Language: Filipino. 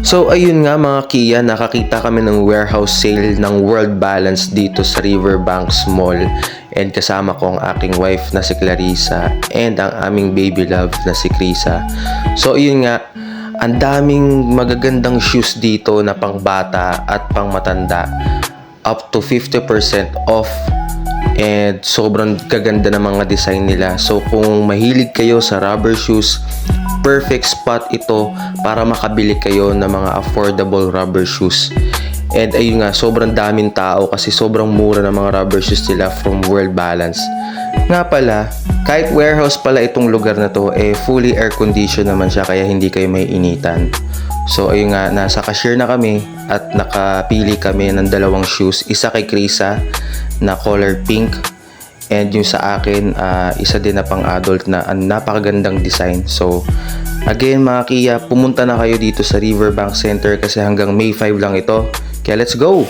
So ayun nga mga Kia, nakakita kami ng warehouse sale ng World Balance dito sa Riverbanks Mall, and kasama ko ang aking wife na si Clarissa and ang aming baby love na si Krisa. So ayun nga, ang daming magagandang shoes dito na pangbata at pangmatanda, up to 50% off, and sobrang gaganda ng mga design nila. So kung mahilig kayo sa rubber shoes, perfect spot ito para makabili kayo ng mga affordable rubber shoes. And ayun nga, sobrang daming tao kasi sobrang mura ng mga rubber shoes nila from World Balance. Nga pala, kahit warehouse pala itong lugar na to, fully air conditioned naman siya, kaya hindi kayo may initan. So ayun nga, nasa cashier na kami at nakapili kami ng dalawang shoes. Isa kay Krisa na color pink, and yung sa akin, isa din na pang adult na napakagandang design. So again mga Kia, pumunta na kayo dito sa Riverbank Center kasi hanggang May 5 lang ito. Kaya let's go!